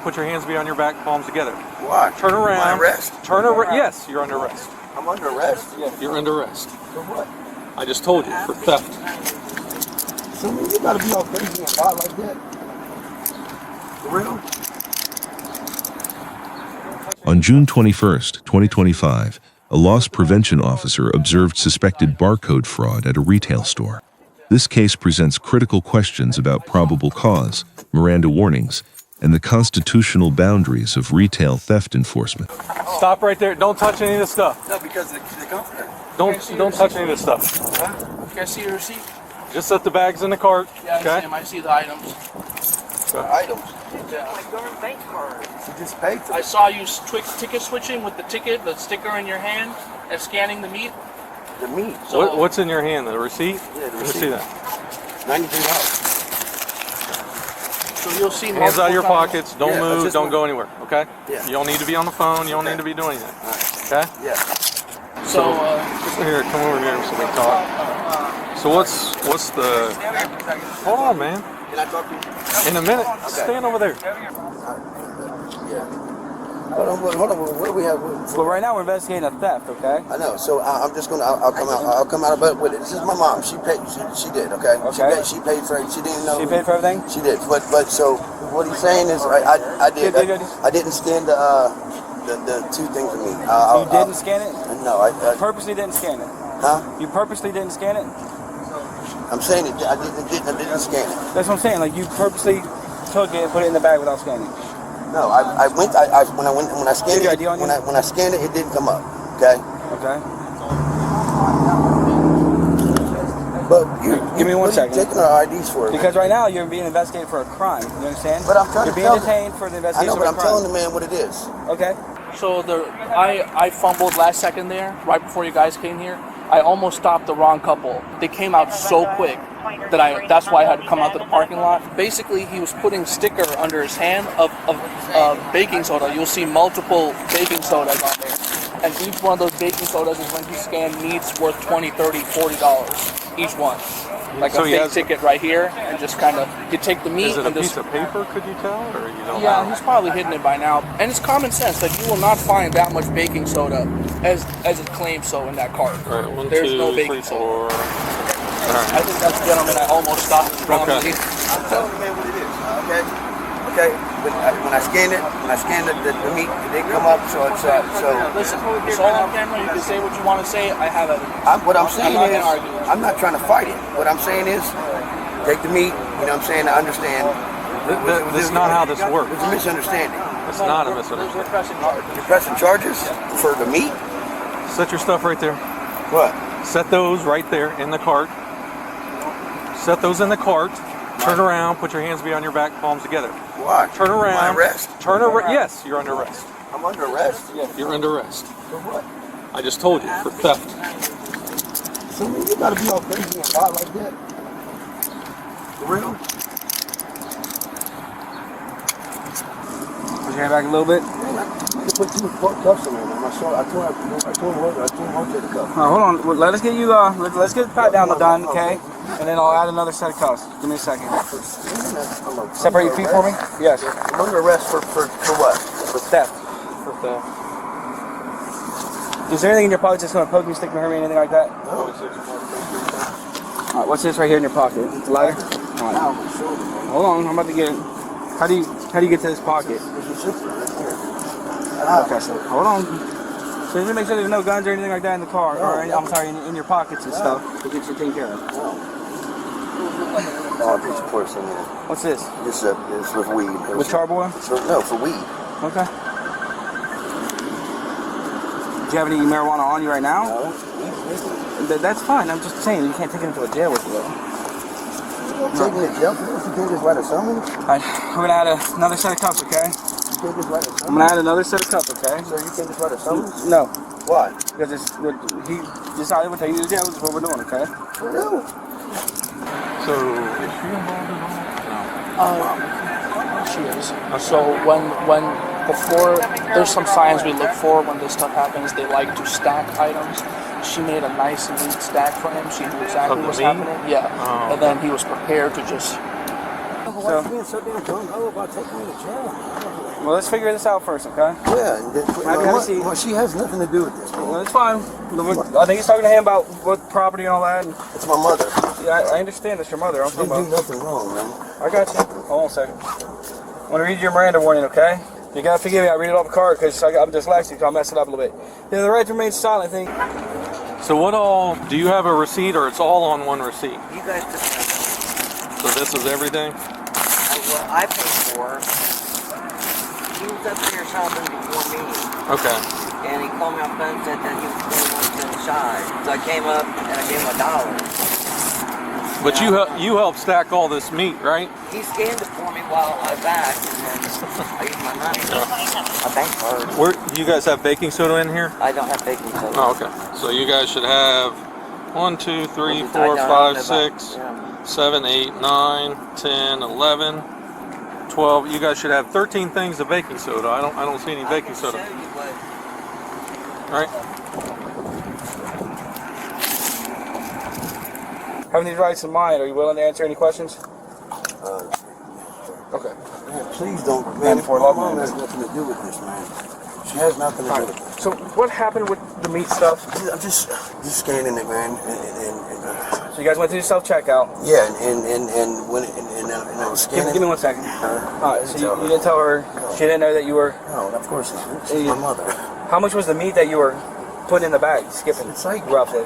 Put your hands behind your back, palms together. Why? Turn around. Am I arrest? Turn around. Yes, you're under arrest. I'm under arrest? Yeah, you're under arrest. For what? I just told you, for theft. So you gotta be all crazy and wild like that? For real? On June 21st, 2025, a loss prevention officer observed suspected barcode fraud at a retail store. This case presents critical questions about probable cause, Miranda warnings, and the constitutional boundaries of retail theft enforcement. Stop right there. Don't touch any of this stuff. No, because the company. Don't touch any of this stuff. Huh? Can I see your receipt? Just set the bags in the cart. Yeah, I okay? see them. I see the items. Items. Yeah. You just paid for I it. saw you ticket switching with the ticket, the sticker in your hand, and scanning the meat. The meat. So What's in your hand? The receipt? Yeah, the Let me receipt. see that. $93. So you'll see Hands out of your multiple pockets. Don't Yeah, move. just Don't one. go anywhere. Okay? Yeah. You don't need to be on the phone. You don't Okay. need to be doing anything. Alright. Okay? Yeah. So, Here, come over here so we can talk. So what's the? Hold on, man. Can I talk to you? In a minute. Stand over there. Yeah. Hold on. What do we have? Well, right now we're investigating a theft, okay? I know. So I'm just gonna. I'll come out. I'll come out of it with it. This is my mom. She paid. She did. Okay. Okay. She paid for it. She didn't know. She paid for everything? She did. But so what he's saying is I did. I didn't scan the two things for me. You didn't scan it? No. I Purposely didn't scan it? Huh? You purposely didn't scan it? I'm saying it. I didn't scan it. That's what I'm saying. Like you purposely took it and put it in the bag without scanning. No. When I scanned Your it. ID on you? When I scanned it, it didn't come up. Okay. Okay. But Give me one what are second. you taking our IDs for? Because right now you're being investigated for a crime. You understand? But I'm trying You're to being tell detained for the I investigation know, but of I'm a crime. telling the man what it is. Okay. So I fumbled last second there, right before you guys came here. I almost stopped the wrong couple. They came out so quick that that's why I had to come out to the parking lot. Basically, he was putting sticker under his hand of baking soda. You'll see multiple baking sodas on there. And each one of those baking sodas is when he scanned meats worth $20, $30, $40 each one. Like So a he fake has- ticket right here, and just kind of, you take the meat Is it a and piece just... of paper? Could you tell, or you don't Yeah, know? he's probably hidden it by now. And it's common sense that you will not find that much baking soda as it claims so in that cart. All right, one, There's two, no three, baking soda. four. I think that's the gentleman I almost stopped wrongly. Okay. I'm telling the man what it is. Okay. Okay. But when I scanned the meat, it didn't come up. So Listen, it's all on camera. You can say what you want to say. I have evidence. what I'm saying not is, gonna argue with you. I'm not trying to fight it. What I'm saying is, take the meat. You know what I'm saying? I understand. This is not how this works. It's a misunderstanding. It's not a We're misunderstanding. pressing charges. You're pressing charges for the meat? Set your stuff right there. What? Set those right there in the cart. Set those in the cart. Turn around. Put your hands behind your back, palms together. Why? Turn around. Am I arrest? Turn around. Yes, you're under arrest. I'm under arrest. Yeah, you're under arrest. For what? I just told you, for theft. So you gotta be all crazy and wild like that? For real? Put your hand back a little bit. Man, I could put two cuffs on me. I told him rotate the cuff. Hold on. Well, let us get you. Let's get the pat down done, okay? And then I'll add another set of cuffs. Give me a second. Separate your feet for me. Yes. I'm under arrest for what? For theft. For theft. Is there anything in your pocket that's gonna poke me, stick me, hurt me, anything like that? No. All right. What's this right here in your pocket? It's a lighter. All right. Hold on. I'm about to get it. How do you get to this pocket? Okay. So hold on. So just make sure there's no guns or anything like that in the car, or I'm sorry, in your pockets and stuff to get you taken care of. Oh, piece of porcelain. What's this? This is with weed. With charboy? No, for weed. Okay. Do you have any marijuana on you right now? No. That's fine. I'm just saying you can't take it into a jail with you though. Taking it jail? You can't just write a summons? Alright, we're gonna add another set of cuffs, okay? You can't just write a I'm summons? gonna add another set of cuffs, okay? So you can't just write a summons? No, Why? because he decided we'll take you to jail. This is what we're doing, okay? For real? So, is she involved in all that? She is. So when before, there's some signs we look for when this stuff happens. They like to stack items. She made a nice and neat stack for him. She knew exactly Of the what's meat? happening. Yeah. Oh. And then he was prepared to just... Why are you being so damn gung-ho about taking me to jail? Well, let's figure this out first, okay? Yeah. Have a seat. Well, she has nothing to do with this. Well, it's fine. I think he's talking to him about what property and all that. And It's my mother. yeah, I understand that's your mother. I'm She talking didn't do about. nothing wrong, man. I got you. Hold on a second. I'm gonna read your Miranda warning, okay? You gotta forgive me. I read it off the card because I'm dyslexic, so I messed it up a little bit. Yeah, the right to remain silent thing. So what all, do you have a receipt or it's all on one receipt? You guys took that. So this is everything? What I paid for, he was up there shopping before me. Okay. And he called me on the phone and said that he was 21 cents shy. So I came up and I gave him $1. But you helped stack all this meat, right? He scanned it for me while I backed, and then I used my money. My bank card. Where, you guys have baking soda in here? I don't have baking soda. Oh, okay. So you guys should have 1, 2, 3, 4, I don't 5, know 6, about- 7, 8, 9, 10, 11, 12. You guys should have 13 things of baking soda. I don't see any baking soda. I can show you what. All right. Having these rights in mind, are you willing to answer any questions? Okay. Man, please don't. Man, 94 my love mom man. has nothing to do with this, man. She has nothing to do with it. So what happened with the meat stuff? I'm just scanning it, man. So you guys went through self-checkout. Yeah, and when I was scanning. Give me 1 second. Alright, so you didn't tell her, she didn't know that you were, No, of course not. She's my mother. how much was the meat that you were putting in the bag, skipping, It's like- roughly?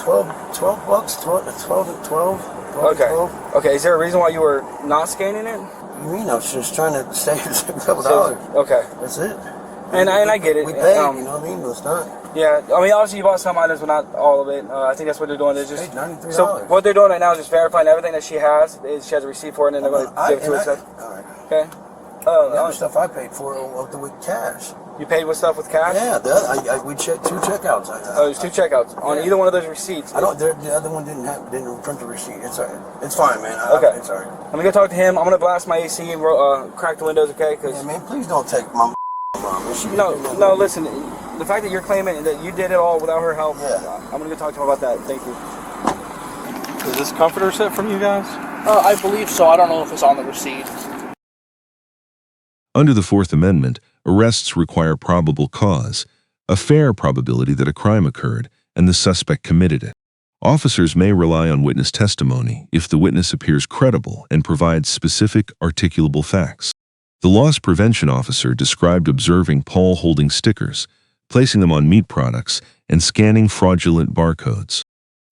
12 bucks, 12. Okay. Okay, is there a reason why you were not scanning it? You mean I was just trying to save a couple dollars. Okay. That's it. And I get it. We paid, you know what I mean? But it's not. Yeah, I mean, obviously you bought some items, but not all of it. I think that's what they're doing. They're just Paid $93. so what they're doing right now is just verifying everything that she has. She has a receipt for it, and then they're going to give it to her. All right. Okay. The other stuff I paid for with cash. You paid with stuff with cash? Yeah, we checked 2 checkouts. There's 2 checkouts on either one of those receipts. I don't. The other one didn't print the receipt. It's all right. It's fine, man. Okay. It's all right. I'm gonna go talk to him. I'm gonna blast my AC and crack the windows, okay? Yeah, man. Please don't take my mom. No. Listen. The fact that you're claiming that you did it all without her help, Yeah. I'm gonna go talk to him about that. Thank you. Is this comforter set from you guys? I believe so. I don't know if it's on the receipt. Under the Fourth Amendment, arrests require probable cause, a fair probability that a crime occurred and the suspect committed it. Officers may rely on witness testimony if the witness appears credible and provides specific, articulable facts. The loss prevention officer described observing Paul holding stickers, placing them on meat products, and scanning fraudulent barcodes.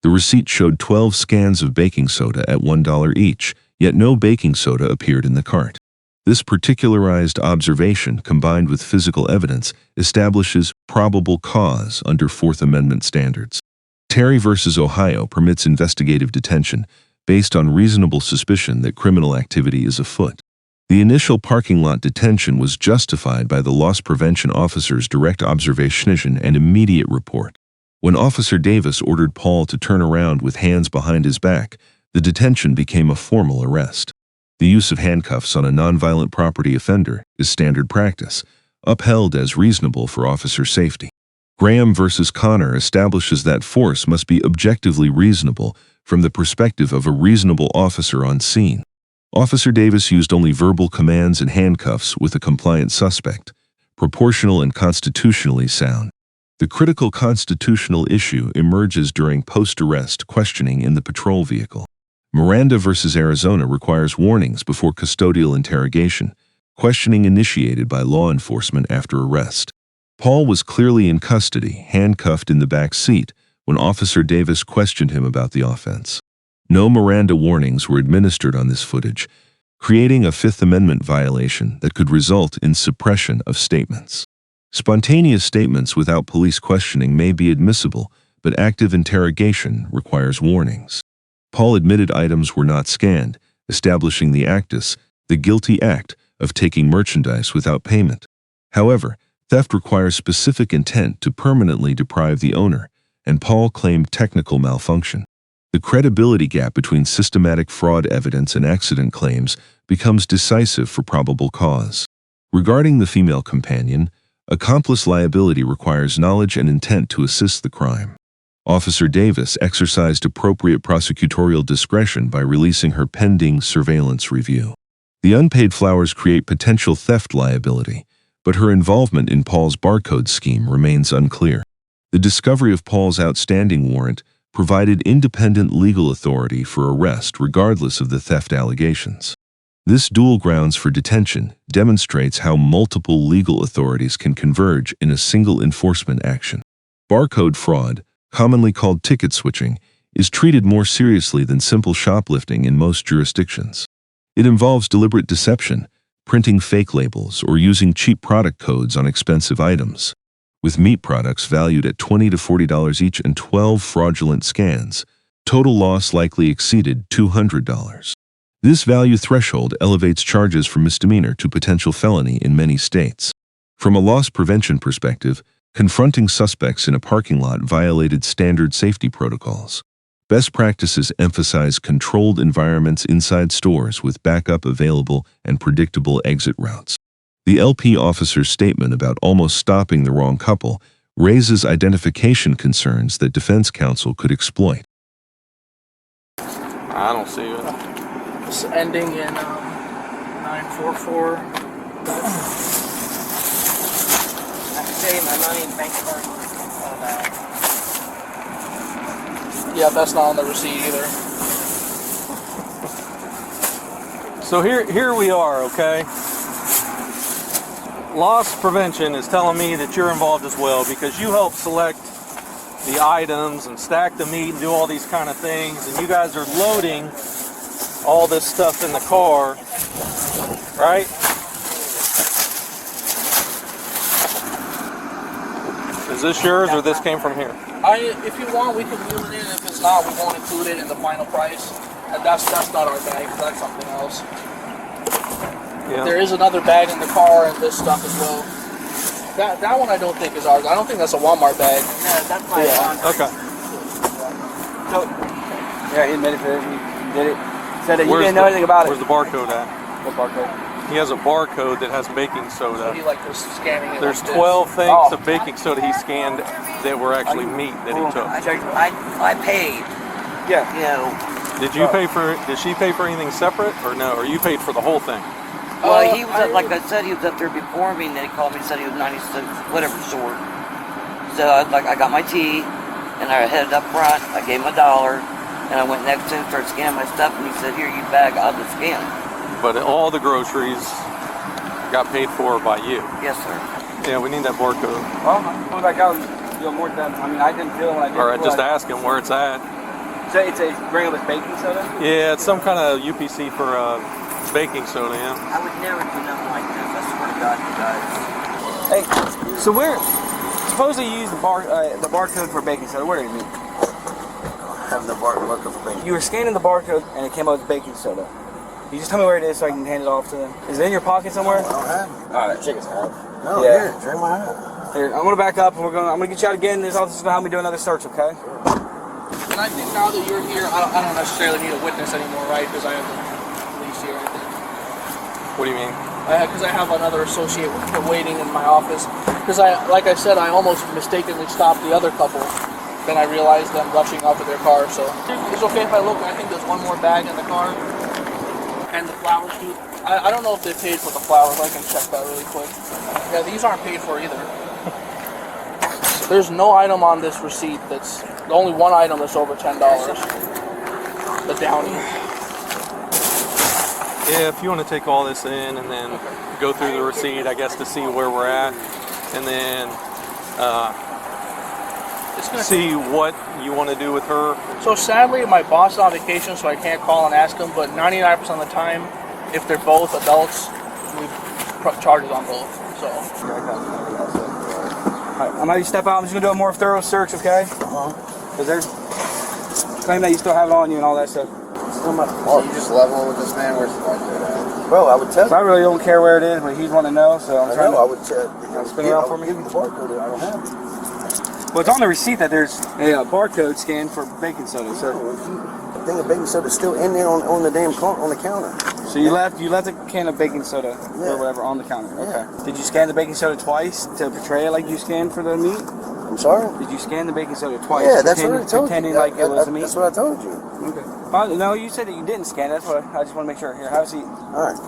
The receipt showed 12 scans of baking soda at $1 each, yet no baking soda appeared in the cart. This particularized observation, combined with physical evidence, establishes probable cause under Fourth Amendment standards. Terry v. Ohio permits investigative detention based on reasonable suspicion that criminal activity is afoot. The initial parking lot detention was justified by the loss prevention officer's direct observation and immediate report. When Officer Davis ordered Paul to turn around with hands behind his back, the detention became a formal arrest. The use of handcuffs on a nonviolent property offender is standard practice, upheld as reasonable for officer safety. Graham v. Connor establishes that force must be objectively reasonable from the perspective of a reasonable officer on scene. Officer Davis used only verbal commands and handcuffs with a compliant suspect, proportional and constitutionally sound. The critical constitutional issue emerges during post-arrest questioning in the patrol vehicle. Miranda v. Arizona requires warnings before custodial interrogation, questioning initiated by law enforcement after arrest. Paul was clearly in custody, handcuffed in the back seat, when Officer Davis questioned him about the offense. No Miranda warnings were administered on this footage, creating a Fifth Amendment violation that could result in suppression of statements. Spontaneous statements without police questioning may be admissible, but active interrogation requires warnings. Paul admitted items were not scanned, establishing the actus, the guilty act, of taking merchandise without payment. However, theft requires specific intent to permanently deprive the owner, and Paul claimed technical malfunction. The credibility gap between systematic fraud evidence and accident claims becomes decisive for probable cause. Regarding the female companion, accomplice liability requires knowledge and intent to assist the crime. Officer Davis exercised appropriate prosecutorial discretion by releasing her pending surveillance review. The unpaid flowers create potential theft liability, but her involvement in Paul's barcode scheme remains unclear. The discovery of Paul's outstanding warrant provided independent legal authority for arrest regardless of the theft allegations. This dual grounds for detention demonstrates how multiple legal authorities can converge in a single enforcement action. Barcode fraud, commonly called ticket switching, is treated more seriously than simple shoplifting in most jurisdictions. It involves deliberate deception, printing fake labels, or using cheap product codes on expensive items. With meat products valued at $20 to $40 each and 12 fraudulent scans, total loss likely exceeded $200. This value threshold elevates charges from misdemeanor to potential felony in many states. From a loss prevention perspective, confronting suspects in a parking lot violated standard safety protocols. Best practices emphasize controlled environments inside stores with backup available and predictable exit routes. The LP officer's statement about almost stopping the wrong couple raises identification concerns that defense counsel could exploit. I don't see it. It's ending in 944. I can save my money in bank card. Yeah, that's not on the receipt either. So here we are, okay? Loss prevention is telling me that you're involved as well because you help select the items and stack the meat and do all these kind of things, and you guys are loading all this stuff in the car, right? Is this yours or this came from here? If you want, we can wheel it in. If it's not, we won't include it in the final price. And that's not our bag. That's something else. Yeah. There is another bag in the car and this stuff as well. That one I don't think is ours. I don't think that's a Walmart bag. No, that's my Walmart. Okay. So, yeah, he admitted to it. He did it. Said that you didn't know anything about it. Where's the barcode at? What barcode? He has a barcode that has baking soda. So he like was scanning it. There's like 12 this. things of baking soda he scanned that were actually meat that he took. I paid. Yeah. You know. Did you pay for? Did she pay for anything separate, or no? Or you paid for the whole thing? Well, he was like I said, he was up there before me, and then he called me and said he was 96, whatever short. So I got my tea, and I headed up front. I gave him $1, and I went next to him, started scanning my stuff, and he said, "Here, you bag, I'll just scan it." But all the groceries got paid for by you. Yes, sir. Yeah, we need that barcode. Well, I'm going back out and feel more than I mean, I didn't feel it when I did. All right, just ask him where it's at. So it's a granular baking soda? Yeah, it's some kind of UPC for baking soda, yeah. I would never do nothing like this. I swear to God, you guys. Hey, so suppose you use the barcode for baking soda. Where did you mean? Having the barcode for baking. You were scanning the barcode and it came out with baking soda. You just tell me where it is so I can hand it off to them. Is it in your pocket somewhere? I don't have it. All right, check us out. No, Yeah. here, drink my hand. Here, I'm gonna back up and I'm gonna get you out again. This officer's gonna help me do another search, okay? And I think now that you're here, I don't necessarily need a witness anymore, right? Because I have the police here, I think. What do you mean? Because I have another associate waiting in my office. Because like I said, I almost mistakenly stopped the other couple. Then I realized them rushing out to their car. So it's okay if I look. I think there's one more bag in the car. And the flowers, too. I don't know if they paid for the flowers. I can check that really quick. Yeah, these aren't paid for either. There's no item on this receipt that's... Only one item that's over $10. The Downy. Yeah, if you want to take all this in and then go through the receipt, I guess, to see where we're at, and then see what you want to do with her. So sadly, my boss is on vacation, so I can't call and ask him, but 99% of the time, if they're both adults, we charges on both. So. Alright, I'm gonna step out. I'm just gonna do a more thorough search, okay? Because they're claiming that you still have it on you and all that stuff. Still my fault. You just level with this man. Where's the barcode at? Bro, I would tell So I you. really don't care where it is, but he's wanting to know, so I'm trying I to... would tell you. Spin it out for me? Give you the barcode. I don't have it. Well, it's on the receipt that there's a barcode scan for baking soda, so... The thing of baking soda is still in there on the damn on the counter. So you left a can of baking soda or whatever on the counter. Yeah. Okay. Did you scan the baking soda twice to portray it like you scanned for the meat? I'm sorry? Did you scan the baking soda twice? Yeah, that's what I told you. Pretending like it was a meat? That's what I told you. Okay. No, you said that you didn't scan it. That's what I just want to make sure. Here, have a seat. All right.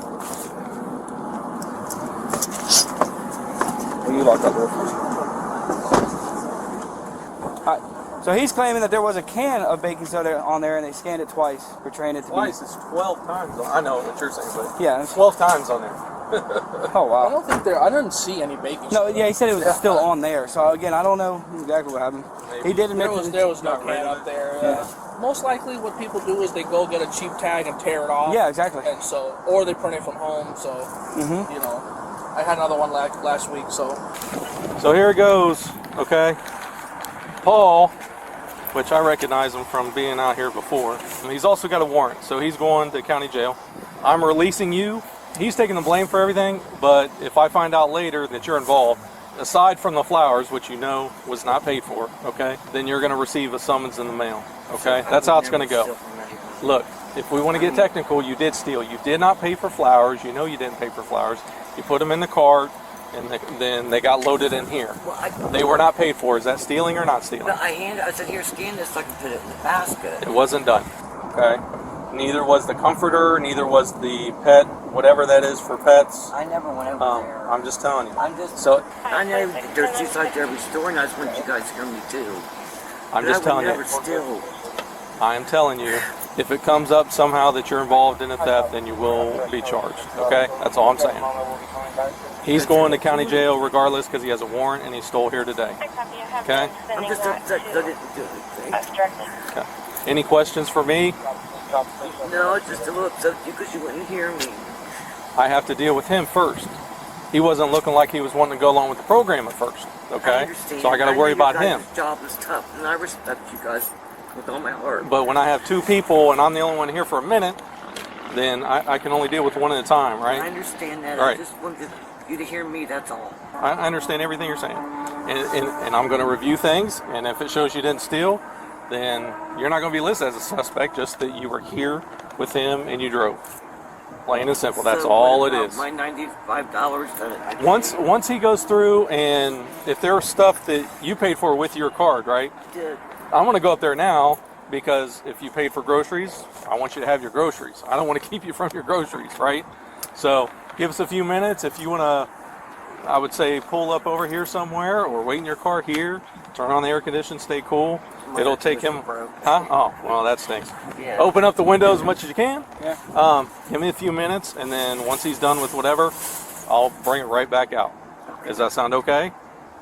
you lock that door first. Alright, so he's claiming that there was a can of baking soda on there and they scanned it twice, portraying it to Twice, it's 12 times. I know what you're saying, but Yeah. it's 12 times on there. Oh, wow. I don't think I didn't see any baking No, soda. yeah, he said it was still on there. So again, I don't know exactly what happened. He did admit There was no can up there. Most likely, what people do is they go get a cheap tag and tear it off. Yeah, exactly. And so, or they print it from home. So, you know, I had another one last week. So So here it goes, okay? Paul, which I recognize him from being out here before, he's also got a warrant, so he's going to county jail. I'm releasing you. He's taking the blame for everything, but if I find out later that you're involved, aside from the flowers, which you know was not paid for, okay, then you're going to receive a summons in the mail, okay? That's how it's going to go. Look, if we want to get technical, you did steal. You did not pay for flowers. You know you didn't pay for flowers. You put them in the cart, and then they got loaded in here. They were not paid for. Is that stealing or not stealing? I said, here, scan this so I can put it in the basket. It wasn't done, okay? Neither was the comforter, neither was the pet, whatever that is for pets. I never went over there. I'm just telling you. So I know there's two sides to every story, and I just want you guys to hear me too. I'm just telling you. Steal. I am telling you. If it comes up somehow that you're involved in a theft, then you will be charged, okay? That's all I'm saying. He's going to county jail regardless because he has a warrant and he stole here today, okay? I'm just upset because I didn't do anything. Okay. Any questions for me? No, it's just a little upset with you because you wouldn't hear me. I have to deal with him first. He wasn't looking like he was wanting to go along with the program at first, okay? I understand. So I got to worry about him. This job is tough, and I respect you guys with all my heart. But when I have two people and I'm the only one here for a minute, then I can only deal with one at a time, right? I understand that. All right. I just wanted you to hear me, that's all. I understand everything you're saying. And I'm going to review things, and if it shows you didn't steal, then you're not going to be listed as a suspect, just that you were here with him and you drove. Plain and simple. That's So all what it about is. my $95 that I Once he goes through, and if there's stuff that you paid for with your card, right? did. I'm going to go up there now because if you paid for groceries, I want you to have your groceries. I don't want to keep you from your groceries, right? So give us a few minutes. If you want to, I would say pull up over here somewhere or wait in your car here, turn on the air conditioning, stay cool. It'll take him, huh? Oh, well, that stinks. Yeah. Open up the windows as much as you can. Yeah. Give me a few minutes, and then once he's done with whatever, I'll bring it right back out. Does that sound okay?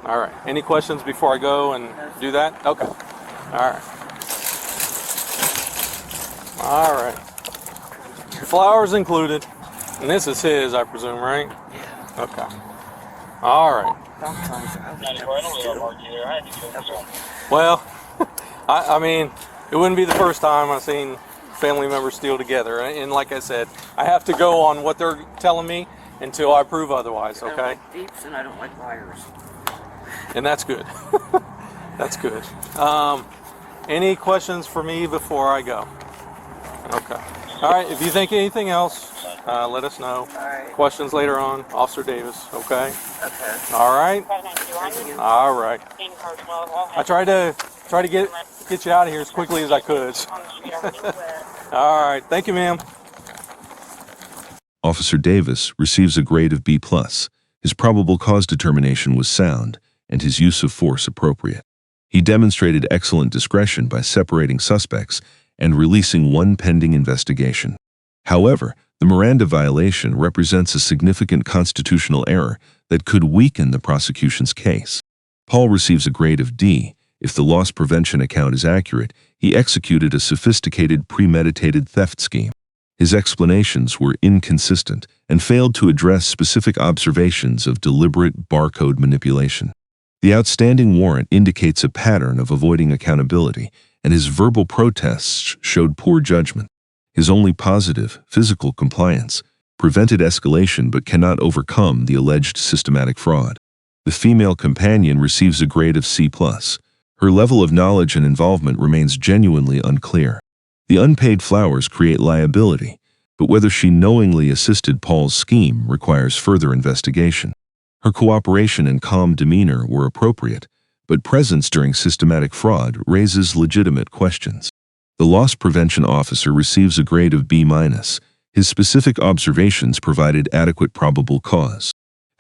All right. Any questions before I go and do that? Okay. All right. All right. Flowers included. And this is his, I presume, right? Yeah. Okay. All right. Well, I mean, it wouldn't be the first time I've seen family members steal together. And like I said, I have to go on what they're telling me until I prove otherwise, I don't okay? like thieves and I don't like liars. And that's good. That's good. Any questions for me before I go? Okay. All right, if you think anything else, let us know. All right. Questions later on, Officer Davis, okay? Okay. All right? All right. I tried to get you out of here as quickly as I could. All right. Thank you, ma'am. Officer Davis receives a grade of B+. His probable cause determination was sound, and his use of force appropriate. He demonstrated excellent discretion by separating suspects and releasing one pending investigation. However, the Miranda violation represents a significant constitutional error that could weaken the prosecution's case. Paul receives a grade of D. If the loss prevention account is accurate, he executed a sophisticated premeditated theft scheme. His explanations were inconsistent and failed to address specific observations of deliberate barcode manipulation. The outstanding warrant indicates a pattern of avoiding accountability, and his verbal protests showed poor judgment. His only positive, physical compliance, prevented escalation but cannot overcome the alleged systematic fraud. The female companion receives a grade of C+. Her level of knowledge and involvement remains genuinely unclear. The unpaid flowers create liability, but whether she knowingly assisted Paul's scheme requires further investigation. Her cooperation and calm demeanor were appropriate, but presence during systematic fraud raises legitimate questions. The loss prevention officer receives a grade of B-. His specific observations provided adequate probable cause.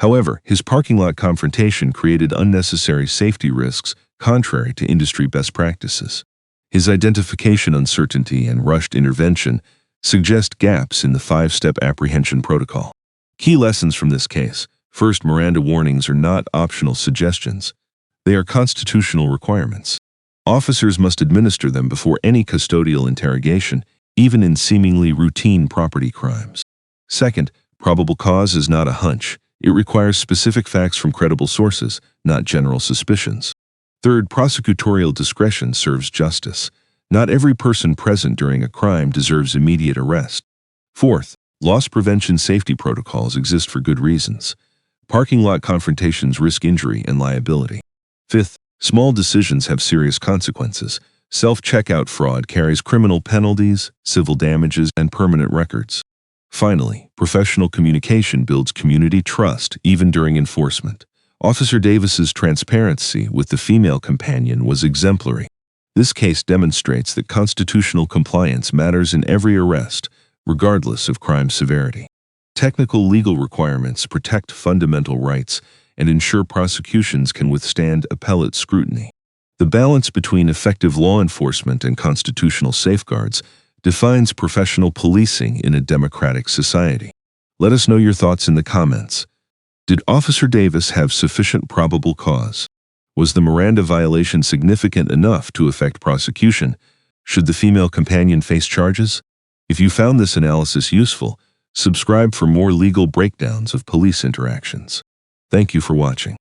However, his parking lot confrontation created unnecessary safety risks contrary to industry best practices. His identification uncertainty and rushed intervention suggest gaps in the 5-step apprehension protocol. Key lessons from this case. First, Miranda warnings are not optional suggestions. They are constitutional requirements. Officers must administer them before any custodial interrogation, even in seemingly routine property crimes. Second, probable cause is not a hunch. It requires specific facts from credible sources, not general suspicions. Third, prosecutorial discretion serves justice. Not every person present during a crime deserves immediate arrest. Fourth, loss prevention safety protocols exist for good reasons. Parking lot confrontations risk injury and liability. Fifth, small decisions have serious consequences. Self-checkout fraud carries criminal penalties, civil damages, and permanent records. Finally, professional communication builds community trust even during enforcement. Officer Davis's transparency with the female companion was exemplary. This case demonstrates that constitutional compliance matters in every arrest, regardless of crime severity. Technical legal requirements protect fundamental rights and ensure prosecutions can withstand appellate scrutiny. The balance between effective law enforcement and constitutional safeguards defines professional policing in a democratic society. Let us know your thoughts in the comments. Did Officer Davis have sufficient probable cause? Was the Miranda violation significant enough to affect prosecution? Should the female companion face charges? If you found this analysis useful, subscribe for more legal breakdowns of police interactions. Thank you for watching.